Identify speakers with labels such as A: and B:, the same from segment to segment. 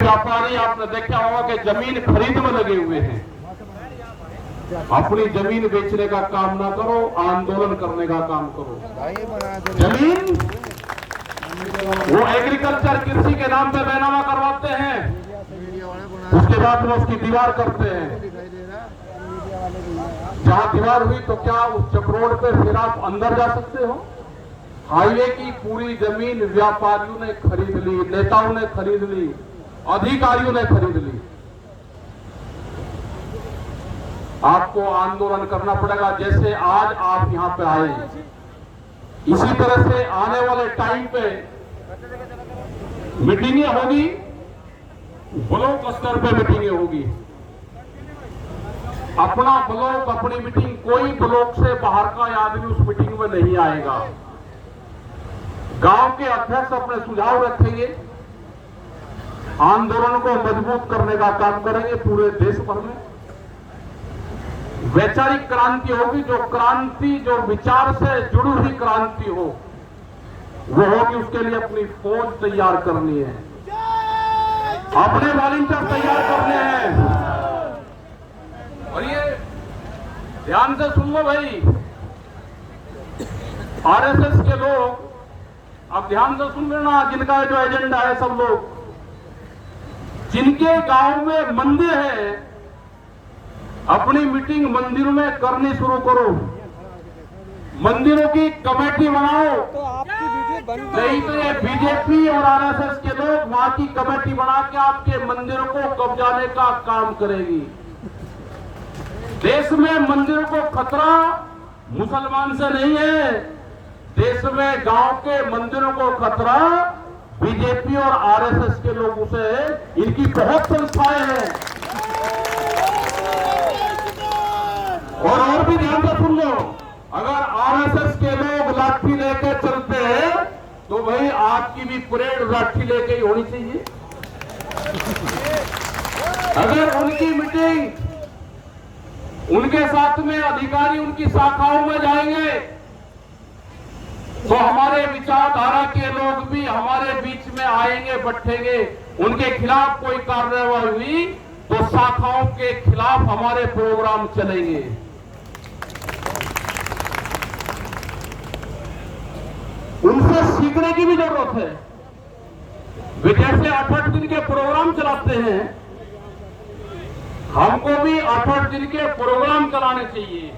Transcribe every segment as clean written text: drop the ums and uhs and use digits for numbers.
A: व्यापारी आपने देखा होगा कि जमीन खरीद में लगे हुए हैं। अपनी जमीन बेचने का काम ना करो, आंदोलन करने का काम करो। जमीन वो एग्रीकल्चर कृषि के नाम पे बैनामा करवाते हैं, उसके बाद वो उसकी दीवार करते हैं। जहां दीवार हुई तो क्या उस चक्रोड पे फिर आप अंदर जा सकते हो? हाईवे की पूरी जमीन व्यापारियों ने खरीद ली, नेताओं ने खरीद ली, अधिकारियों ने खरीद ली। आपको आंदोलन करना पड़ेगा। जैसे आज आप यहां पे आए, इसी तरह से आने वाले टाइम पे मीटिंगें होगी, ब्लॉक स्तर पे मीटिंगें होगी। अपना ब्लॉक, अपनी मीटिंग, कोई ब्लॉक से बाहर का आदमी उस मीटिंग में नहीं आएगा। गांव के अध्यक्ष अपने सुझाव रखेंगे, आंदोलन को मजबूत करने का काम करेंगे पूरे देश भर में। वैचारिक क्रांति होगी, जो क्रांति जो विचार से जुड़ी हुई क्रांति हो वो होगी। उसके लिए अपनी फौज तैयार करनी है, अपने वॉलंटियर तैयार करने हैं। और ये ध्यान से सुन लो भाई, आरएसएस के लोग, अब ध्यान से सुन लेना, जिनका जो एजेंडा है, सब लोग जिनके गांव में मंदिर है, अपनी मीटिंग मंदिरों में करनी शुरू करो। मंदिरों की कमेटी बनाओ।
B: तो आपकी वीडियो बंद
A: नहीं तो ये बीजेपी और आरएसएस के लोग वहां की कमेटी बना के आपके मंदिरों को कब्जाने का काम करेगी। देश में मंदिरों को खतरा मुसलमान से नहीं है, देश में गांव के मंदिरों को खतरा बीजेपी और आरएसएस के लोगों से है। इनकी बहुत संस्थाएं हैं। और भी ध्यान से सुन लो, अगर आरएसएस के लोग लाठी लेके चलते हैं तो भाई आपकी भी परेड लाठी लेके ही होनी चाहिए। अगर उनकी मीटिंग, उनके साथ में अधिकारी उनकी शाखाओं में जाएंगे तो हमारे विचारधारा के लोग भी हमारे बीच में आएंगे, बैठेंगे। उनके खिलाफ कोई कार्रवाई हुई तो शाखाओं के खिलाफ हमारे प्रोग्राम चलेंगे। उनसे सीखने की भी जरूरत है। वे जैसे 8-8 दिन के प्रोग्राम चलाते हैं, हमको भी 8-8 दिन के प्रोग्राम चलाने चाहिए।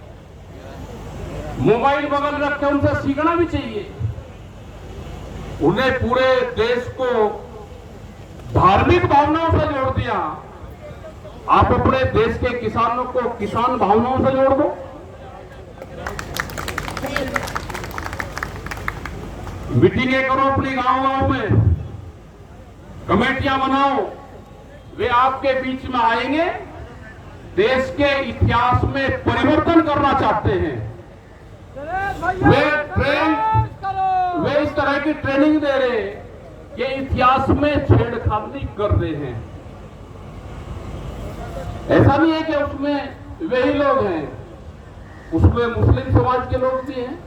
A: मोबाइल बगल रख के उनसे सीखना भी चाहिए। उन्हें पूरे देश को धार्मिक भावनाओं से जोड़ दिया, आप अपने देश के किसानों को किसान भावनाओं से जोड़ दो। मीटिंगें करो अपनी गांव-गांव में, कमेटियां बनाओ, वे आपके बीच में आएंगे। देश के इतिहास में परिवर्तन करना चाहते हैं। वे इस तरह की ट्रेनिंग दे रहे हैं कि इतिहास में छेड़खानी कर रहे हैं। ऐसा नहीं है कि उसमें वही लोग हैं, उसमें मुस्लिम समाज के लोग भी हैं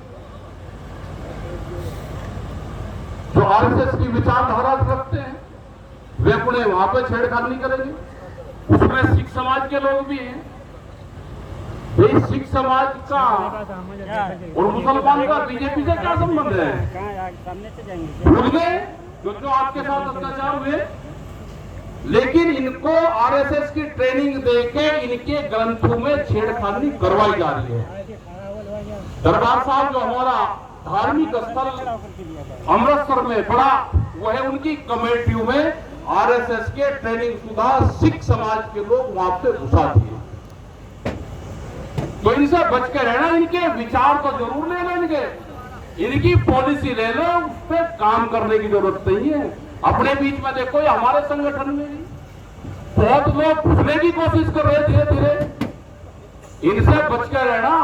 A: जो आरएसएस की विचारधारा रखते हैं। वे अपने वहां पर छेड़खानी करेंगे। उसमें सिख समाज के लोग भी हैं। सिख समाज का और मुसलमान का बीजेपी से क्या संबंध है? भूल गए जो आपके साथ अत्याचार हुए। लेकिन इनको आरएसएस की ट्रेनिंग देके इनके ग्रंथों में छेड़खानी करवाई जा रही है। दरबार साहब जो हमारा धार्मिक स्थल अमृतसर में पड़ा, वो है उनकी कमेटियों में आरएसएस के ट्रेनिंग शुदा सिख समाज के लोग वहां पे घुसा दिए। तो इनसे बच के रहना। इनके विचार तो जरूर ले लो, इनकी पॉलिसी ले लो, उस पर काम करने की जरूरत नहीं है। अपने बीच में देखो, ये हमारे संगठन में भी बहुत लोग घुसने की कोशिश कर रहे धीरे धीरे। इनसे बच के रहना,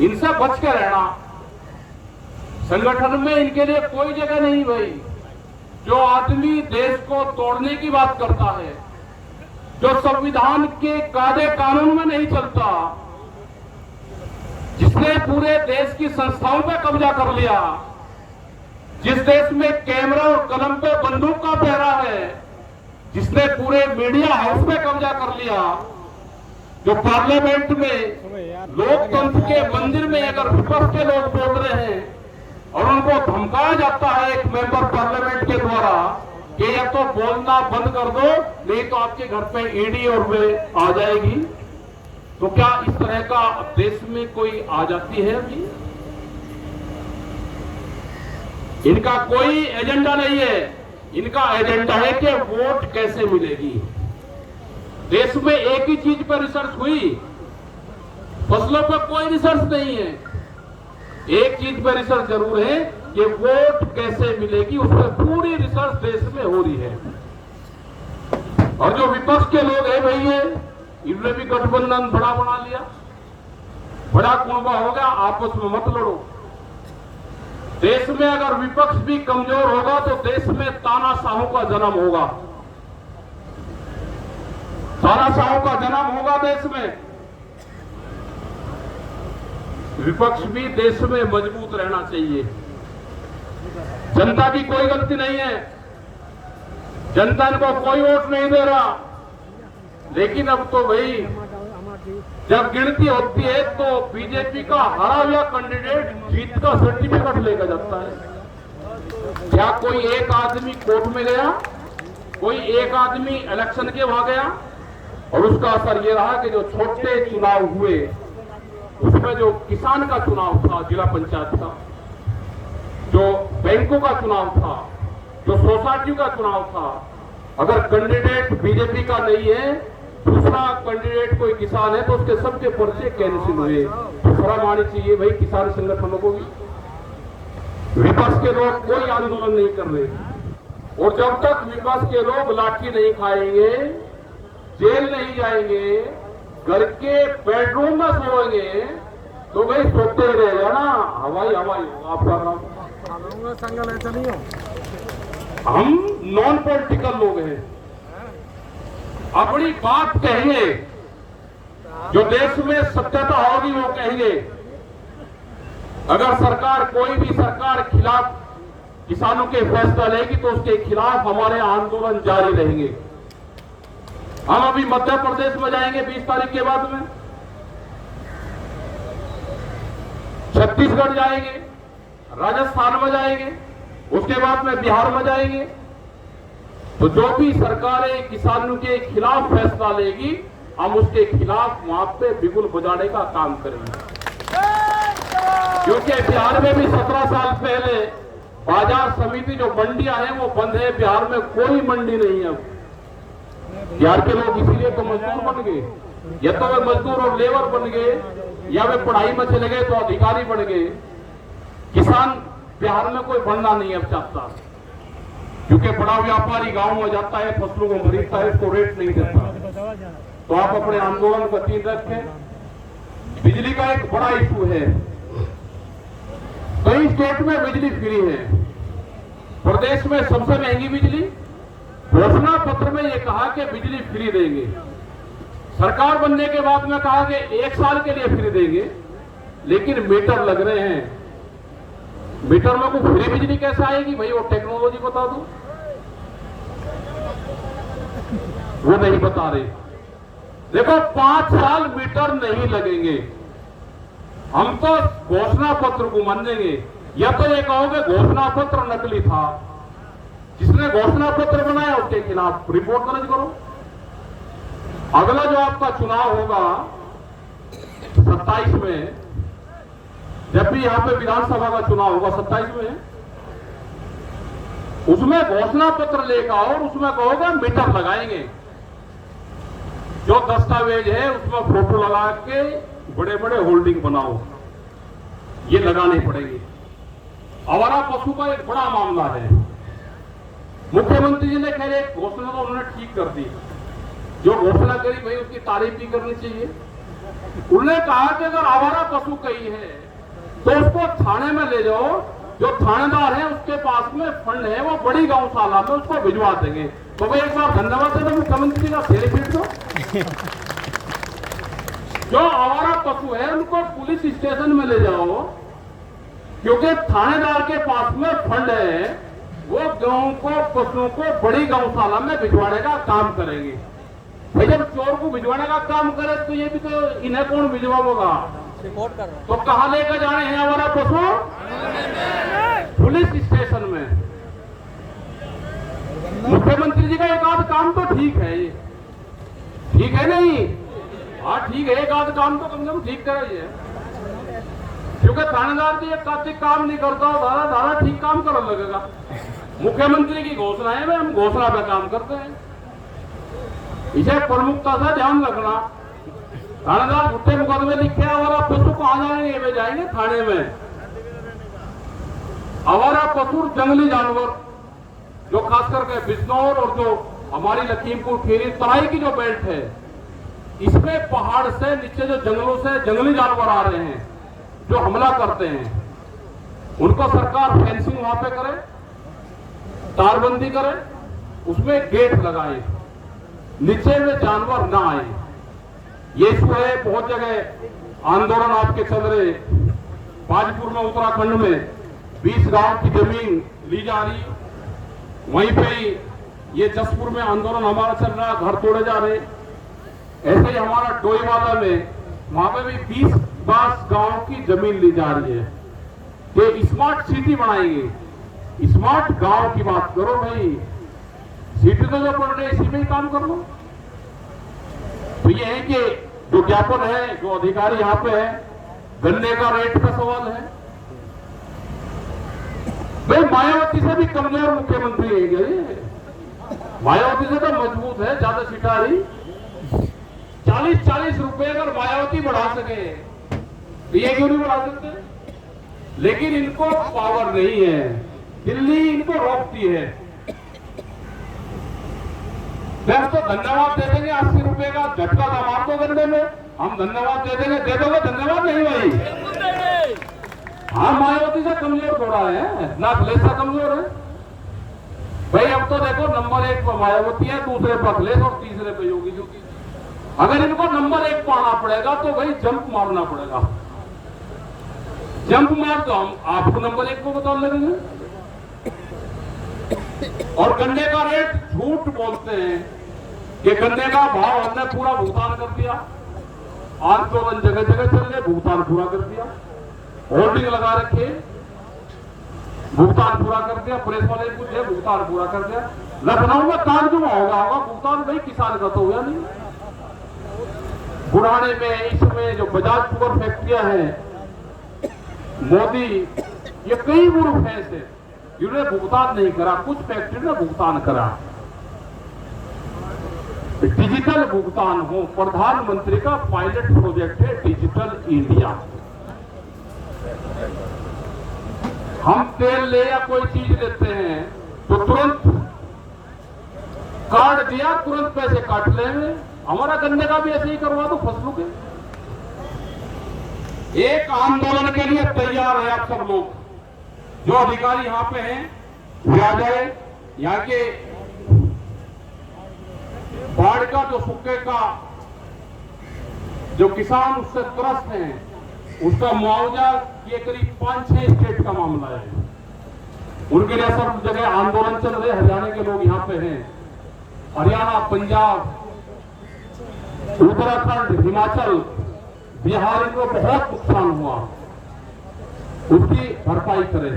A: इनसे बच के रहना। संगठन में इनके लिए कोई जगह नहीं भाई। जो आदमी देश को तोड़ने की बात करता है, जो संविधान के कायदे कानून में नहीं चलता, जिसने पूरे देश की संस्थाओं पर कब्जा कर लिया, जिस देश में कैमरा और कलम पे बंदूक का पहरा है, जिसने पूरे मीडिया हाउस में कब्जा कर लिया, जो पार्लियामेंट में लोकतंत्र के मंदिर में अगर विपक्ष के लोग बोल रहे हैं और उनको धमकाया जाता है एक मेंबर पार्लियामेंट के द्वारा कि या तो बोलना बंद कर दो, नहीं तो आपके घर पे ईडी और वे आ जाएगी, तो क्या इस तरह का देश में कोई आ जाती है अभी? इनका कोई एजेंडा नहीं है, इनका एजेंडा है कि वोट कैसे मिलेगी। देश में एक ही चीज पर रिसर्च हुई, फसलों पर कोई रिसर्च नहीं है। एक चीज पर रिसर्च जरूर है कि वोट कैसे मिलेगी, उस पर पूरी रिसर्च देश में हो रही है। और जो विपक्ष के लोग हैं भैया, इन्होंने भी गठबंधन बड़ा बना लिया, बड़ा कुनबा हो गया, आपस में मत लड़ो। देश में अगर विपक्ष भी कमजोर होगा तो देश में तानाशाहों का जन्म होगा, तानाशाहों का जन्म होगा देश में। विपक्ष भी देश में मजबूत रहना चाहिए। जनता की कोई गलती नहीं है, जनता को कोई वोट नहीं दे रहा, लेकिन अब तो भाई जब गिनती होती है तो बीजेपी का हरा हुआ कैंडिडेट जीत का सर्टिफिकेट लेकर जाता है। क्या कोई एक आदमी कोर्ट में गया, कोई एक आदमी इलेक्शन के वहां गया और उसका असर ये रहा कि जो छोटे चुनाव हुए उसमें जो किसान का चुनाव था, जिला पंचायत का, जो बैंकों का चुनाव था, जो सोसाइटी का चुनाव था, अगर कैंडिडेट बीजेपी का नहीं है, दूसरा कैंडिडेट कोई किसान है, तो उसके सबके पर्चे कैंसिल हुए। तो शर्म आनी चाहिए भाई किसान संगठनों को भी। विपक्ष के लोग कोई आंदोलन नहीं कर रहे, और जब तक विपक्ष के लोग लाठी नहीं खाएंगे, जेल नहीं जाएंगे, घर के बेडरूम में सोएंगे, तो भाई सोते ही रहेगा ना, हवाई आपका काम। हम नॉन पॉलिटिकल लोग हैं, अपनी बात कहेंगे, जो देश में सत्यता होगी वो कहेंगे। अगर सरकार, कोई भी सरकार खिलाफ किसानों के फैसला लेगी तो उसके खिलाफ हमारे आंदोलन जारी रहेंगे। हम अभी मध्य प्रदेश में जाएंगे 20 तारीख के बाद में, छत्तीसगढ़ जाएंगे, राजस्थान में जाएंगे, उसके बाद में बिहार में जाएंगे। तो जो भी सरकारें किसानों के खिलाफ फैसला लेगी, हम उसके खिलाफ वहां पे बिगुल बजाने का काम करेंगे। क्योंकि बिहार में भी 17 साल पहले बाजार समिति जो मंडियां हैं वो बंद है, बिहार में कोई मंडी नहीं है। बिहार के लोग इसीलिए तो मजदूर बन गए, या तो वे मजदूर और लेबर बन गए, या वे पढ़ाई में चले गए तो अधिकारी बन गए। किसान बिहार में कोई बनना नहीं अब चाहता, क्योंकि बड़ा व्यापारी गांव में जाता है, फसलों को खरीदता है, उसको रेट नहीं देता। तो आप अपने आंदोलन को तीन रखें। बिजली का एक बड़ा इशू है, कई स्टेट में बिजली फ्री है, प्रदेश में सबसे महंगी बिजली। घोषणा पत्र में यह कहा कि बिजली फ्री देंगे, सरकार बनने के बाद में कहा कि 1 साल के लिए फ्री देंगे, लेकिन मीटर लग रहे हैं। मीटर में को फ्री बिजली कैसे आएगी भाई, वो टेक्नोलॉजी बता दो, वो नहीं बता रहे। देखो 5 साल मीटर नहीं लगेंगे, हम तो घोषणा पत्र को मानेंगे। या तो ये कहोगे घोषणा पत्र नकली था, जिसने घोषणा पत्र बनाया उसके खिलाफ रिपोर्ट दर्ज करो। अगला जो आपका चुनाव होगा 27 में, जब भी यहां पे विधानसभा का चुनाव होगा 27 में, उसमें घोषणा पत्र लेकर और उसमें कहोगे मीटर लगाएंगे। जो दस्तावेज है उसमें फोटो लगा के बड़े बड़े होल्डिंग बनाओ, ये लगाने पड़ेंगे। आवारा पशु का एक बड़ा मामला है, मुख्यमंत्री जी ने कह रहे घोषणा तो उन्होंने ठीक कर दी, जो घोषणा करी भाई उसकी तारीफ भी करनी चाहिए। उन्होंने कहा कि अगर आवारा पशु कही है तो उसको थाने में ले जाओ, जो थानेदार है उसके पास में फंड है, वो बड़ी गौशाला में उसको भिजवा देंगे। तो भाई एक बार धन्यवाद देना मुख्यमंत्री का, फेरे पीट दो। जो आवारा पशु है उनको पुलिस स्टेशन में ले जाओ, क्योंकि थानेदार के पास में फंड है, वो गांव को, पशुओं को बड़ी गौशाला में भिजवाने का काम करेंगे। भाई जब चोर को भिजवाने का काम करे तो ये भी तो इन्हें कौन भिजवाएगा? तो कहाँ लेकर जाने हैं हमारा पशु? पुलिस स्टेशन में। मुख्यमंत्री जी का एक आध काम तो ठीक है, ये ठीक है नहीं? हाँ ठीक है, एक आध काम तो कम से कम ठीक कराइए, क्योंकि थानेदार जी एक कार्तिक काम नहीं करता हो, धारा धारा ठीक काम करने लगेगा। मुख्यमंत्री की घोषणाएं में हम घोषणा पे काम करते हैं, इसे प्रमुखता से ध्यान रखना। थानेदार झूठे मुकदमे लिखे, आवारा पशु कहाँ जाएंगे? वे जाएंगे थाने में। आवारा पशु जंगली जानवर जो खास करके बिजनौर और जो हमारी लखीमपुर खीरी तराई की जो बेल्ट है, इसमें पहाड़ से नीचे जो जंगलों से जंगली जानवर आ रहे हैं जो हमला करते हैं, उनको सरकार फेंसिंग वहां पे करे, तारबंदी करे, उसमें गेट लगाए, नीचे में जानवर ना आए। ये इशू है, बहुत जगह आंदोलन आपके चल रहे। बाजपुर में उत्तराखंड में 20 गांव की जमीन ली जा रही, वहीं पे ही ये जसपुर में आंदोलन हमारा चल रहा, घर तोड़े जा रहे। ऐसे ही हमारा डोईवाला में, वहां पे भी 20 गांव की जमीन ली जा रही है कि स्मार्ट सिटी बनाएंगे। स्मार्ट गांव की बात करो भाई, सिटी तो जो पड़ रही है इसी में ही काम कर लो। तो ये है कि जो ज्ञापन है, जो अधिकारी यहाँ पे है, गन्ने का रेट का सवाल है। भाई मायावती से भी कमजोर मुख्यमंत्री है क्या ये? मायावती से तो मजबूत है, ज्यादा सिटारी। 40-40 रुपए अगर मायावती बढ़ा सके तो ये क्यों नहीं बढ़ा सकते? लेकिन इनको पावर नहीं है, दिल्ली इनको रोकती है। वैसे तो धन्यवाद दे देंगे, 80 रुपए का झटका दबा दो गन्ने में, हम धन्यवाद दे देंगे। दे दोगे धन्यवाद? नहीं भाई, हाँ मायावती से कमजोर थोड़ा है ना, अखिलेश से कमजोर है भाई। अब तो देखो नंबर 1 पर मायावती है, दूसरे पर अखिलेश और तीसरे पे योगी जी। अगर इनको नंबर 1 पाना पड़ेगा तो भाई जंप मारना पड़ेगा। जंप मार तो हम आपको नंबर 1 को बता लगेंगे। और गन्ने का रेट झूठ बोलते हैं कि गन्ने का भाव हमने पूरा भुगतान कर दिया। आंदोलन जगह जगह चल रहे, भुगतान पूरा कर दिया, होर्डिंग लगा रखे, भुगतान पूरा कर दिया। प्रेस वाले पूछे, भुगतान पूरा कर दिया। लखनऊ में कांजुमा होगा भुगतान, भाई किसान का तो हुआ नहीं। बुढ़ाने में इसमें जो बजाज शुगर फैक्ट्रियां हैं, मोदी ये कई ग्रुप है ऐसे जिन्होंने भुगतान नहीं करा, कुछ फैक्ट्री ने भुगतान करा। डिजिटल भुगतान हो, प्रधानमंत्री का पायलट प्रोजेक्ट है डिजिटल इंडिया। हम तेल ले या कोई चीज लेते हैं तो तुरंत कार्ड दिया, तुरंत पैसे काट लेंगे। हमारा गन्ने का भी ऐसे ही करवा दो फसलों के। एक आंदोलन के लिए तैयार है आप सब लोग, जो अधिकारी यहां पे हैं वो आ जाए। यहाँ के बाढ़ का जो सूखे का जो किसान उससे त्रस्त हैं, उसका मुआवजा ये करीब 5-6 स्टेट का मामला है। उनके लिए सब जगह आंदोलन चल रहे। हरियाणा के लोग यहाँ पे हैं, हरियाणा, पंजाब, उत्तराखंड, हिमाचल, बिहार, इनको बहुत नुकसान हुआ, उसकी भरपाई करें।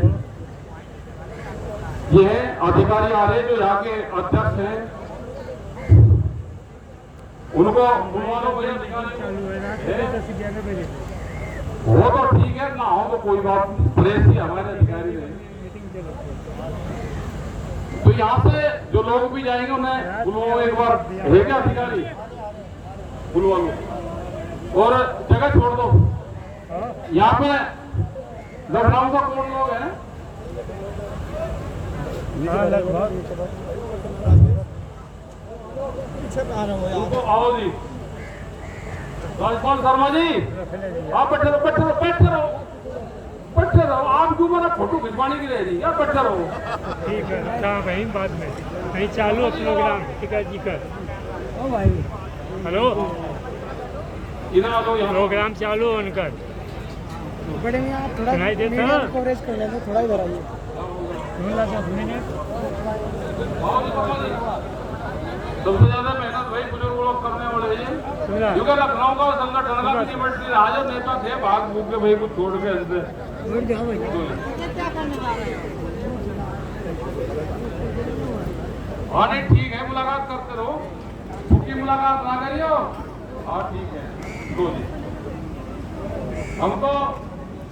A: ये है अधिकारी आ रहे जो यहाँ के अध्यक्ष हैं, उनको वो तो ठीक है, ना हो तो कोई बात नहीं, प्रेस ही हमारे अधिकारी रहे। तो यहाँ से जो लोग भी जाएंगे उन्हें बुलवाओ एक बार, है क्या अधिकारी? बुलवा लो और जगह छोड़ दो। यहाँ पे लखनऊ का कौन लोग है? उनको आओ जी, राजपाल शर्मा जी, आप बैठे रहो, बैठे रहो, बैठे रहो, बैठे रहो। आप क्यों मेरा फोटो खिंचवाने के लिए जी? आप बैठे रहो।
B: ठीक है, कहाँ कहीं बाद में कहीं चालू प्रोग्राम टिकट जी कर। ओ भाई हेलो,
A: इधर आ जाओ, यहाँ
B: प्रोग्राम चालू उनका।
C: बड़े में आप थोड़ा
B: सुनाई देता
C: मीडिया
B: है?
C: कवरेज कर लेते थोड़ा इधर आइए
A: सबसे ज्यादा मेहनत भाई बुजुर्ग लोग करने वाले हैं
B: सुना
A: क्योंकि लखनऊ का संगठन का यूनिवर्सिटी राजा नेता थे भाग भूख के भाई कुछ छोड़ के ऐसे
C: बैठ जाओ भैया
A: हाँ नहीं ठीक है मुलाकात करते रहो छुट्टी मुलाकात ना करियो हाँ ठीक है दो जी हमको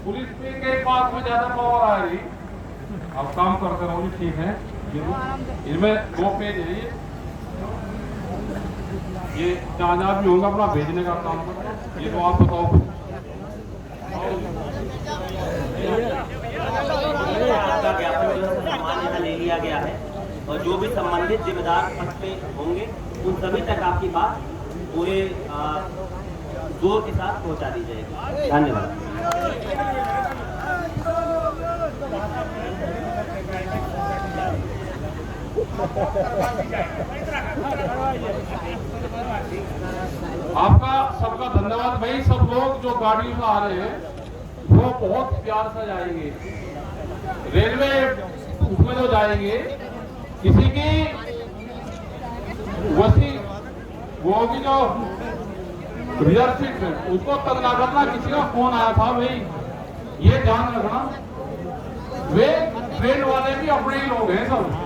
A: पुलिस के पास में ज्यादा पावर आ रही अब काम करते रहो जी ठीक है इनमें 2 पेज है ये जहाँ भी होगा अपना भेजने का काम करो ये तो आप बताओ
D: आपका ज्ञापन जो है सामान यहाँ ले लिया गया है और जो भी संबंधित जिम्मेदार पद पे होंगे उन सभी तक आपकी बात पूरे जोर के साथ पहुंचा दी जाएगी। धन्यवाद।
A: आपका सबका धन्यवाद भाई। सब लोग जो गाड़ी में आ रहे हैं वो बहुत प्यार से जाएंगे। रेलवे उसमें जो जाएंगे किसी की वसी वो भी जो रिजर्व सीट है उसको तंग ना करना। किसी का फोन आया था भाई ये ध्यान रखना वे ट्रेन वाले भी अपने ही लोग हैं सब।